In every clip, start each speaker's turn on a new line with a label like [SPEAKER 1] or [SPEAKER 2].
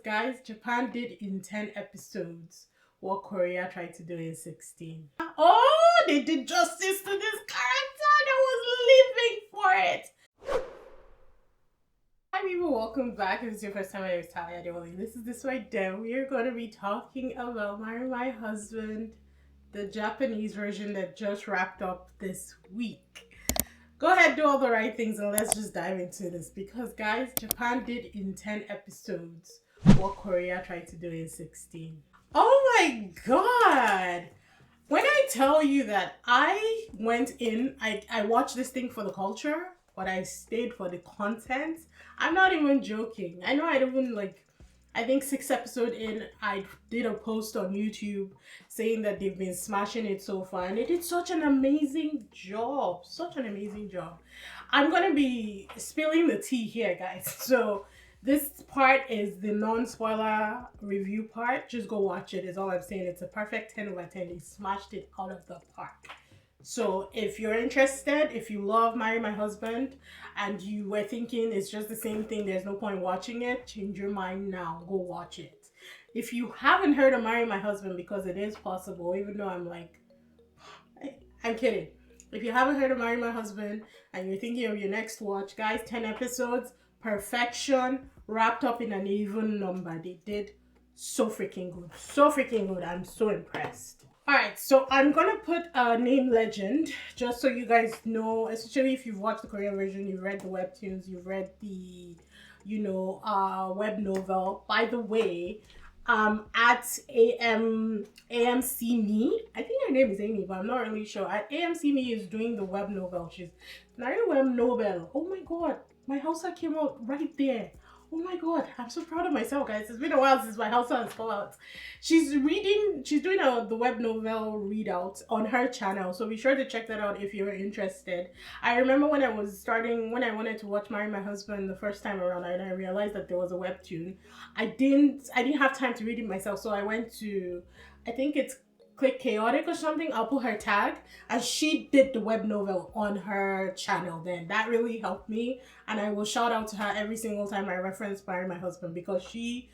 [SPEAKER 1] guys, Japan did in 10 episodes what Korea tried to do in 16. Oh, they did justice to this character that was living for it. Hi people, welcome back. If it's your first time, my name is Talia Adewale. This is DISBYDEM. We are going to be talking about Marry My Husband, the Japanese version that just wrapped up this week. Go ahead, do all the right things, and let's just dive into this. Because guys, Japan did in 10 episodes what Korea tried to do in 16. Oh my god! When I tell you that I went in, I watched this thing for the culture, but I stayed for the content. I'm not even joking. I know I don't even I think 6 episodes in, I did a post on YouTube saying that they've been smashing it so far, and they did such an amazing job. Such an amazing job. I'm gonna be spilling the tea here, guys. So this part is the non-spoiler review part. Just go watch it, is all I'm saying. It's a perfect 10 over 10. They smashed it out of the park. So if you're interested, if you love Marry My Husband and you were thinking it's just the same thing, there's no point watching it, change your mind now. Go watch it. If you haven't heard of Marry My Husband, because it is possible, even though I'm kidding. If you haven't heard of Marry My Husband and you're thinking of your next watch, guys, 10 episodes, perfection, wrapped up in an even number. They did so freaking good. So freaking good. I'm so impressed. Alright, so I'm gonna put a name legend just so you guys know, especially if you've watched the Korean version, you've read the webtoons, you've read the, web novel. By the way, at AMC Me, I think her name is Amy, but I'm not really sure. At AMC Me is doing the web novel. She's not a web novel. Oh my god, my house came out right there. Oh my god, I'm so proud of myself, guys. It's been a while since my house has come out. She's doing the web novel readout on her channel, so be sure to check that out if you're interested. I remember when I wanted to watch Marry My Husband the first time around, and I realized that there was a webtoon. I didn't have time to read it myself, so I went to, I think it's Click Chaotic or something. I'll put her tag, and she did the web novel on her channel. Then that really helped me, and I will shout out to her every single time I reference Marry My Husband, because she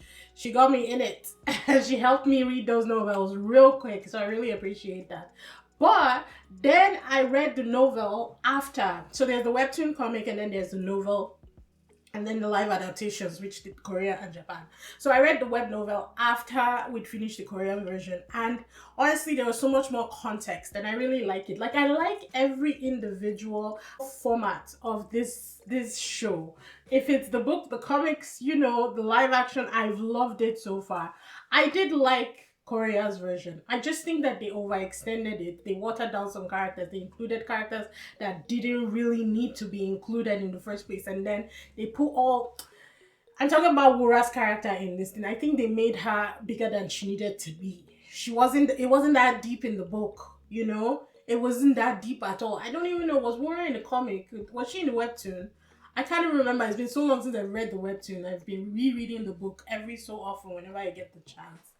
[SPEAKER 1] got me in it and she helped me read those novels real quick, so I really appreciate that. But then I read the novel after. So there's the webtoon comic, and then there's the novel, and then the live adaptations, which did Korea and Japan. So I read the web novel after we'd finished the Korean version, and honestly there was so much more context, and I really like it. I like every individual format of this show. If it's the book, the comics, the live action, I've loved it so far. I did like Korea's version. I just think that they overextended it. They watered down some characters. They included characters that didn't really need to be included in the first place. And then they put I'm talking about Wura's character in this thing. I think they made her bigger than she needed to be. It wasn't that deep in the book, It wasn't that deep at all. I don't even know, was Wura in the comic? Was she in the webtoon? I can't even remember. It's been so long since I've read the webtoon. I've been rereading the book every so often whenever I get the chance.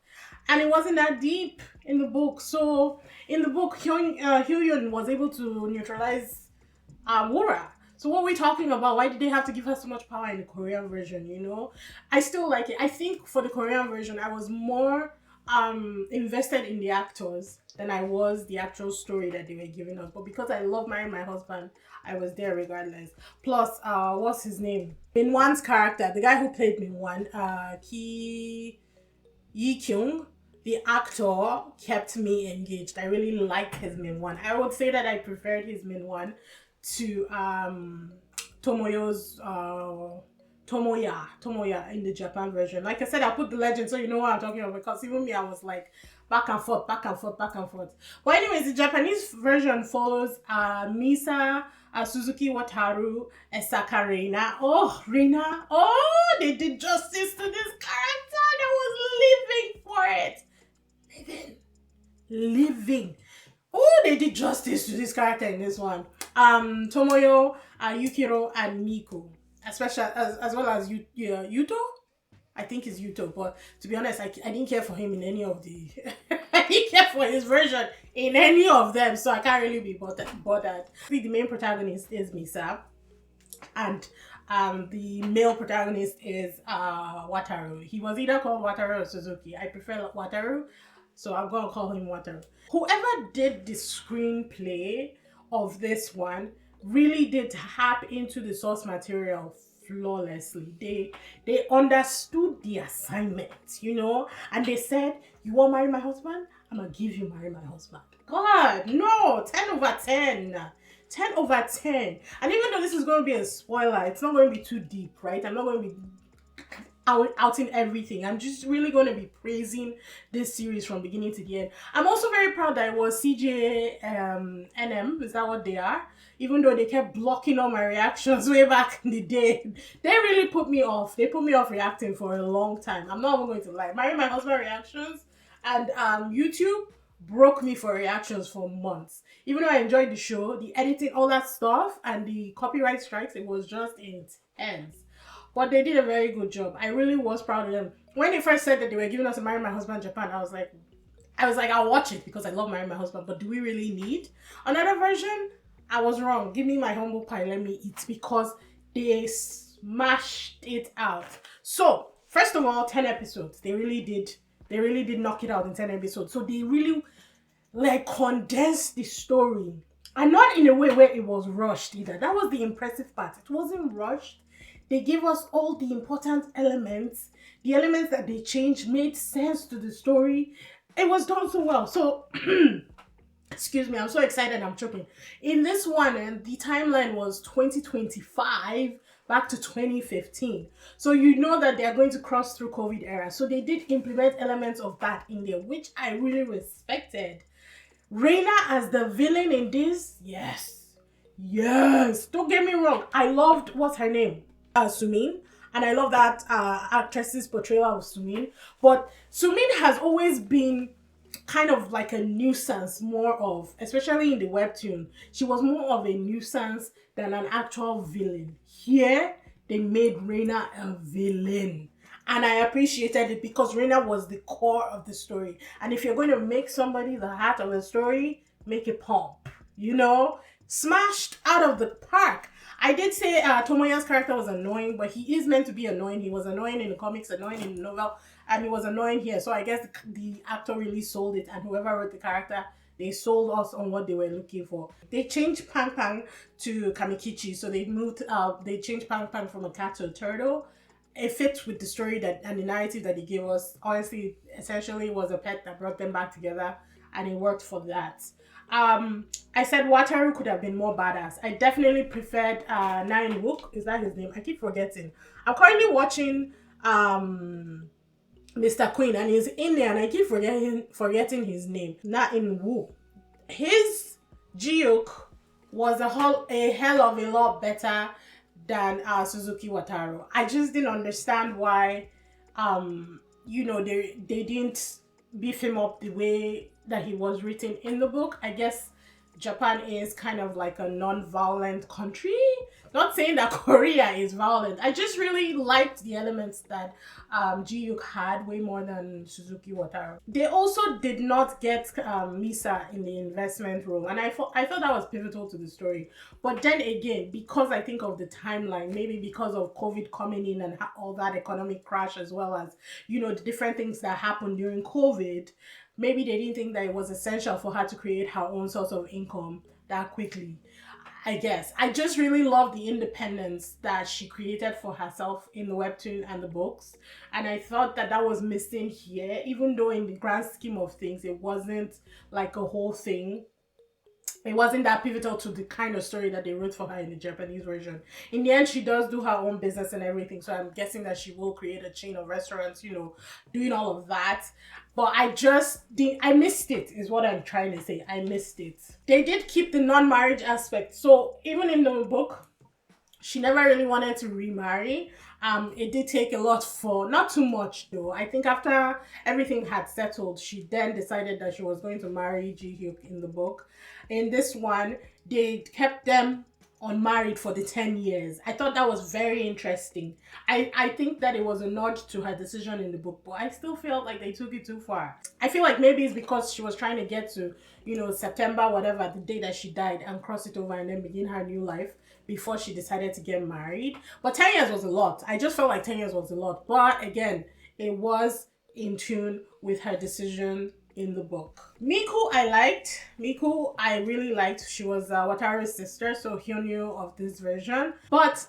[SPEAKER 1] And it wasn't that deep in the book. So in the book, Hyun was able to neutralize Wura. So what are we talking about? Why did they have to give her so much power in the Korean version, I still like it. I think for the Korean version, I was more invested in the actors than I was the actual story that they were giving us. But because I love Marry My Husband, I was there regardless. Plus, what's his name? Min-wan's character, the guy who played Min-wan, Yi-kyung, the actor, kept me engaged. I really liked his Min-wan. I would say that I preferred his Min-wan to Tomoya's Tomoya in the Japan version. Like I said, I'll put the legend so you know what I'm talking about, because even me, I was like back and forth. But anyways, the Japanese version follows Misa, Suzuki Wataru, Esaka Reina. Oh, Reina. Oh, they did justice to this character that was living for it. Living. Oh, they did justice to this character in this one. Tomoyo, Yukiro, and Miku. Especially as well as Yuto. I think it's Yuto, but to be honest, I didn't care for him in any of the I didn't care for his version in any of them, so I can't really be bothered. The main protagonist is Misa, and The male protagonist is Wataru. He was either called Wataru or Suzuki. I prefer Wataru, so I'm gonna call him Wataru. Whoever did the screenplay of this one really did tap into the source material flawlessly. They understood the assignment, you know, and they said, "You want to marry my husband? I'm gonna give you marry my husband." God, no, 10 over 10. 10 over 10. And even though this is going to be a spoiler, it's not going to be too deep, right? I'm not going to be outing everything. I'm just really going to be praising this series from beginning to the end. I'm also very proud that it was CJNM. Is that what they are? Even though they kept blocking all my reactions way back in the day, they really put me off. They put me off reacting for a long time. I'm not even going to lie. Marry My Husband reactions and YouTube broke me for reactions for months. Even though I enjoyed the show, the editing, all that stuff, and the copyright strikes, it was just intense. But they did a very good job. I really was proud of them. When they first said that they were giving us a Marry My Husband Japan, I was like, I'll watch it because I love Marry My Husband, but do we really need another version? I was wrong. Give me my humble pie, let me eat, because they smashed it out. So, first of all, 10 episodes. They really did knock it out in 10 episodes. So they really condensed the story. And not in a way where it was rushed either. That was the impressive part. It wasn't rushed. They gave us all the important elements. The elements that they changed made sense to the story. It was done so well. So, excuse me, I'm so excited I'm choking. In this one, the timeline was 2025 back to 2015. So you know that they are going to cross through COVID era. So they did implement elements of that in there, which I really respected. Reina as the villain in this, yes. Don't get me wrong. I loved, what's her name? Sumin. And I love that actress's portrayal of Sumin. But Sumin has always been kind of like a nuisance, more of, especially in the webtoon. She was more of a nuisance than an actual villain. Here, they made Reina a villain. And I appreciated it because Reina was the core of the story. And if you're going to make somebody the heart of the story, make it pump. You know? Smashed out of the park. I did say Tomoya's character was annoying, but he is meant to be annoying. He was annoying in the comics, annoying in the novel, and he was annoying here. So I guess the actor really sold it, and whoever wrote the character, they sold us on what they were looking for. They changed Pang Pang to Kamikichi, so they changed Pang Pang from a cat to a turtle. It fits with the story that and the narrative that they gave us. Honestly, essentially, it was a pet that brought them back together, and it worked for that. I said Wataru could have been more badass. I definitely preferred Nine Wook. Is that his name? I keep forgetting. I'm currently watching Mr. Queen, and he's in there, and I keep forgetting his name. Not in Woo. His Jiuk was a hell of a lot better than Suzuki Wataru. I just didn't understand why they didn't beef him up the way that he was written in the book. I guess Japan is kind of like a non-violent country. Not saying that Korea is violent. I just really liked the elements that Ji-Yuk had way more than Suzuki Wataru. They also did not get Misa in the investment role, and I thought that was pivotal to the story. But then again, because I think of the timeline, maybe because of COVID coming in and all that economic crash, as well as, the different things that happened during COVID, maybe they didn't think that it was essential for her to create her own source of income that quickly. I guess. I just really love the independence that she created for herself in the webtoon and the books. And I thought that was missing here, even though in the grand scheme of things, it wasn't like a whole thing. It wasn't that pivotal to the kind of story that they wrote for her in the Japanese version. In the end, she does do her own business and everything. So I'm guessing that she will create a chain of restaurants, doing all of that. But I missed it, is what I'm trying to say. I missed it. They did keep the non-marriage aspect. So even in the book, she never really wanted to remarry. It did take a lot not too much though. I think after everything had settled, she then decided that she was going to marry Ji-Hyuk in the book. In this one, they kept them unmarried for the 10 years. I thought that was very interesting. I think that it was a nod to her decision in the book, but I still felt like they took it too far. I feel like maybe it's because she was trying to get to, September, whatever, the day that she died, and cross it over and then begin her new life before she decided to get married. But 10 years was a lot. I just felt like 10 years was a lot. But again, it was in tune with her decision in the book. Miku, I really liked. She was Wataru's sister, so Hyunyu of this version. But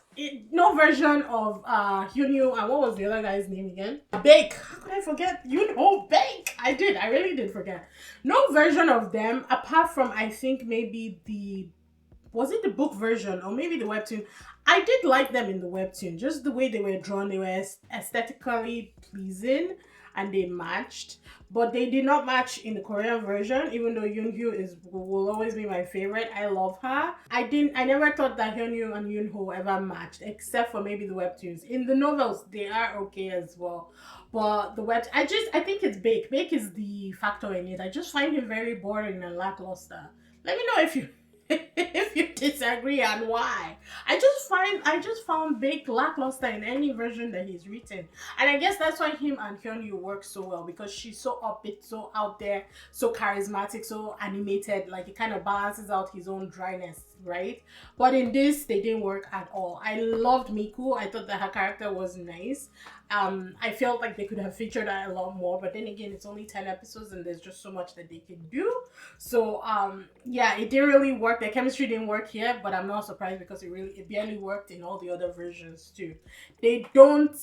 [SPEAKER 1] no version of Hyunyu, and what was the other guy's name again? Bake. How could I forget? Bake. I really did forget. No version of them, apart from, I think, maybe was it the book version or maybe the webtoon? I did like them in the webtoon. Just the way they were drawn, they were aesthetically pleasing and they matched. But they did not match in the Korean version, even though Yoonhyo will always be my favorite. I love her. I never thought that Hyunyu and Yoonho ever matched, except for maybe the webtoons. In the novels, they are okay as well. But I think it's Bake. Bake is the factor in it. I just find him very boring and lackluster. Let me know if you if you disagree and why. I just found Bake lackluster in any version that he's written. And I guess that's why him and Hyunyu work so well, because she's so upbeat, so out there, so charismatic, so animated. Like, it kind of balances out his own dryness, right? But in this, they didn't work at all. I loved Miku. I thought that her character was nice. I felt like they could have featured her a lot more, but then again, it's only 10 episodes and there's just so much that they can do. So yeah, it didn't really work. Their chemistry didn't work here, but I'm not surprised because it barely worked in all the other versions too. They don't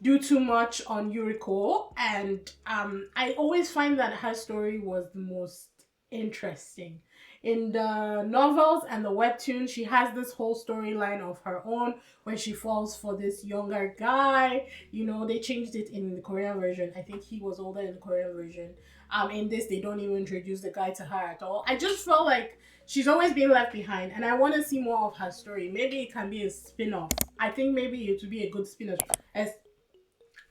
[SPEAKER 1] do too much on Yuriko, and I always find that her story was the most interesting. In the novels and the webtoon, she has this whole storyline of her own where she falls for this younger guy. They changed it in the Korean version. I think he was older in the Korean version. In this, they don't even introduce the guy to her at all. I just felt like she's always been left behind, and I want to see more of her story. Maybe it can be a spin-off. I think maybe it would be a good spin-off. I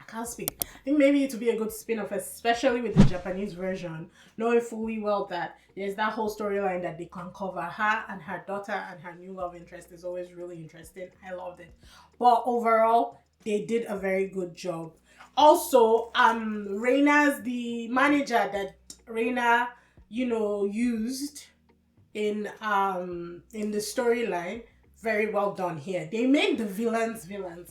[SPEAKER 1] can't speak. I think maybe it would be a good spin-off, especially with the Japanese version, knowing fully well that there's that whole storyline that they can cover. Her and her daughter and her new love interest is always really interesting. I loved it. But overall, they did a very good job. Also, Reina's the manager that Reina, used in the storyline. Very well done here. They made the villains,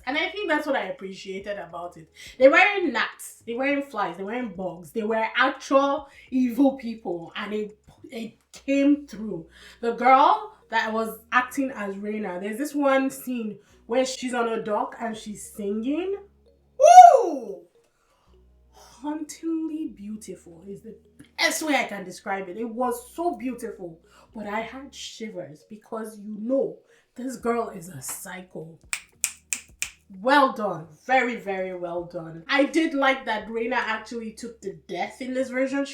[SPEAKER 1] and I think that's what I appreciated about it. They weren't gnats, they weren't flies, they weren't bugs. They were actual evil people, and it came through. The girl that was acting as Reina, there's this one scene where she's on a dock and she's singing. Woo! Hauntingly beautiful is the best way I can describe it. It was so beautiful, but I had shivers because this girl is a psycho. Well done. Very, very well done. I did like that Reina actually took the death in this version.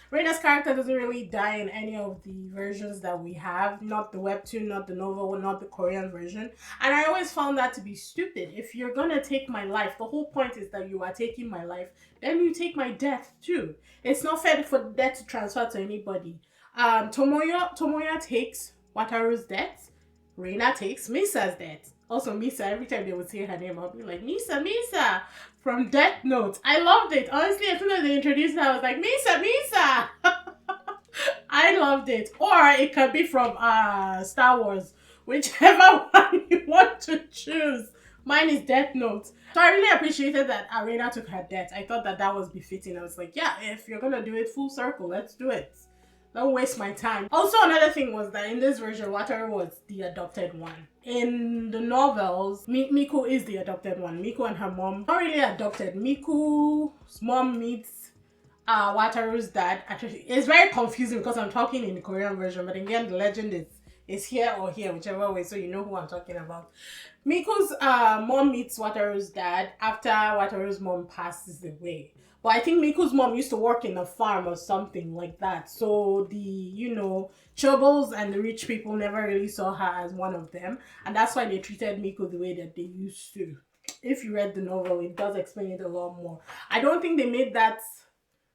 [SPEAKER 1] Reina's character doesn't really die in any of the versions that we have. Not the webtoon, not the novel, not the Korean version. And I always found that to be stupid. If you're gonna take my life, the whole point is that you are taking my life, then you take my death too. It's not fair for death to transfer to anybody. Tomoya takes Wataru's death. Reina takes Misa's death. Also, Misa, every time they would say her name, I'll be like, Misa, from Death Note. I loved it. Honestly, as soon as they introduced her, I was like, Misa. I loved it. Or it could be from Star Wars. Whichever one you want to choose. Mine is Death Note. So I really appreciated that Reina took her death. I thought that was befitting. I was like, yeah, if you're going to do it full circle, let's do it. Don't waste my time. Also, another thing was that in this version, Wataru was the adopted one. In the novels, Miku is the adopted one. Miku and her mom, not really adopted. Miku's mom meets Wataru's dad. Actually, it's very confusing because I'm talking in the Korean version, but again, the legend is here or here, whichever way, so you know who I'm talking about. Miku's mom meets Wataru's dad after Wataru's mom passes away. But I think Miku's mom used to work in a farm or something like that. So the, Chobos and the rich people never really saw her as one of them. And that's why they treated Miku the way that they used to. If you read the novel, it does explain it a lot more. I don't think they made that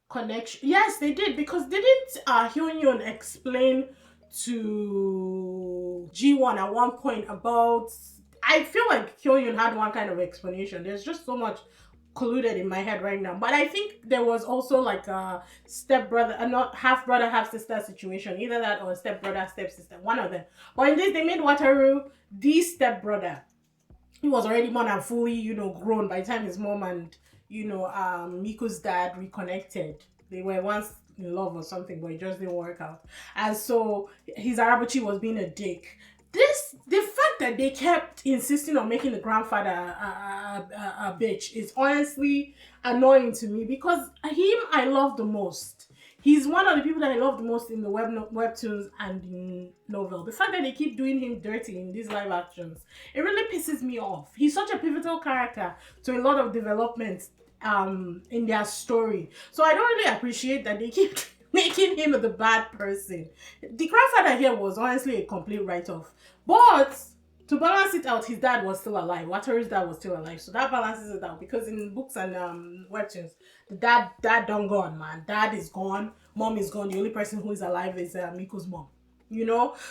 [SPEAKER 1] connection. Yes, they did, because didn't Hyunyeon explain to G1 at one point about, I feel like Kyoyun had one kind of explanation. There's just so much colluded in my head right now. But I think there was also like a stepbrother, not half brother, half sister situation. Either that or stepbrother, stepsister, one of them. But in this, they made Wataru the stepbrother. He was already more than fully, grown by the time his mom and, Miko's dad reconnected. They were once in love or something, but it just didn't work out. And so his Arabuchi was being a dick. The fact that they kept insisting on making the grandfather a bitch is honestly annoying to me, because him I love the most. He's one of the people that I love the most in the webtoons and in novel. The fact that they keep doing him dirty in these live actions, it really pisses me off. He's such a pivotal character to a lot of development in their story. So I don't really appreciate that they keep making him the bad person. The grandfather here was honestly a complete write-off. But to balance it out, his dad was still alive. Wataru's dad was still alive. So that balances it out, because in books and webtoons, the dad done gone, man. Dad is gone. Mom is gone. The only person who is alive is Miko's mom.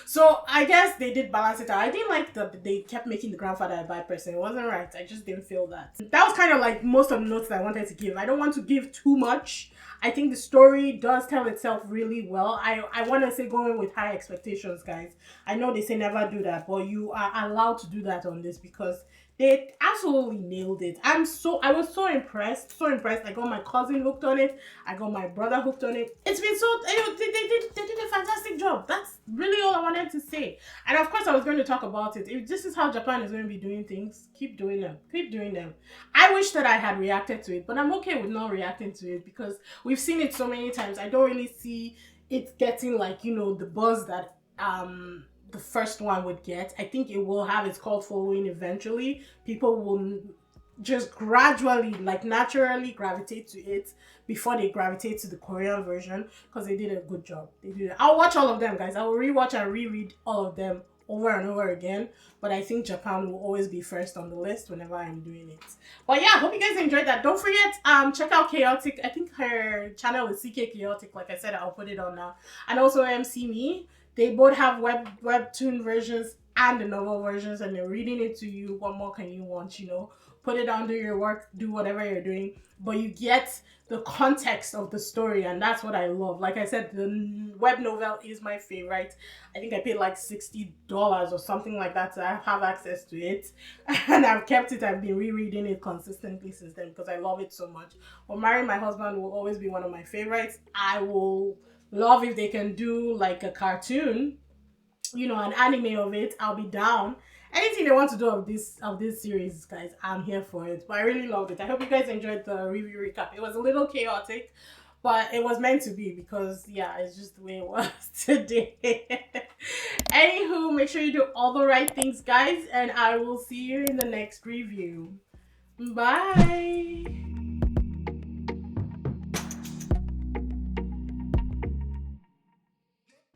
[SPEAKER 1] So I guess they did balance it out. I didn't like that they kept making the grandfather a bad person. It wasn't right. I just didn't feel that. That was kind of like most of the notes that I wanted to give. I don't want to give too much. I think the story does tell itself really well. I want to say going with high expectations, guys. I know they say never do that, but you are allowed to do that on this, because they absolutely nailed it. I was so impressed. I got my cousin hooked on it. I got my brother hooked on it. It's been so, they did a fantastic job. That's really all I wanted to say. And of course I was going to talk about it. If this is how Japan is going to be doing things, keep doing them. Keep doing them. I wish that I had reacted to it, but I'm okay with not reacting to it, because we've seen it so many times. I don't really see it getting like, the buzz that the first one would get. I think it will have its cult following eventually. People will just gradually, like naturally gravitate to it before they gravitate to the Korean version, because they did a good job. I'll watch all of them, guys. I will rewatch and reread all of them over and over again, but I think Japan will always be first on the list whenever I'm doing it. But yeah, hope you guys enjoyed that. Don't forget, check out Chaotic. I think her channel is CK Chaotic. Like I said, I'll put it on now. And also MC Me. They both have webtoon versions and the novel versions, and they're reading it to you. What more can you want? Put it down, do your work, do whatever you're doing, but you get the context of the story, and that's what I love. Like I said, the web novel is my favorite. I think I paid like $60 or something like that to have access to it, and I've kept it. I've been rereading it consistently since then, because I love it so much. But Marry My Husband will always be one of my favorites. I will love if they can do like a cartoon, an anime of it. I'll be down. Anything they want to do of this series, guys, I'm here for it. But I really loved it. I hope you guys enjoyed the review recap. It was a little chaotic, but it was meant to be, because yeah, it's just the way it was today. Anywho, make sure you do all the right things, guys, and I will see you in the next review. Bye.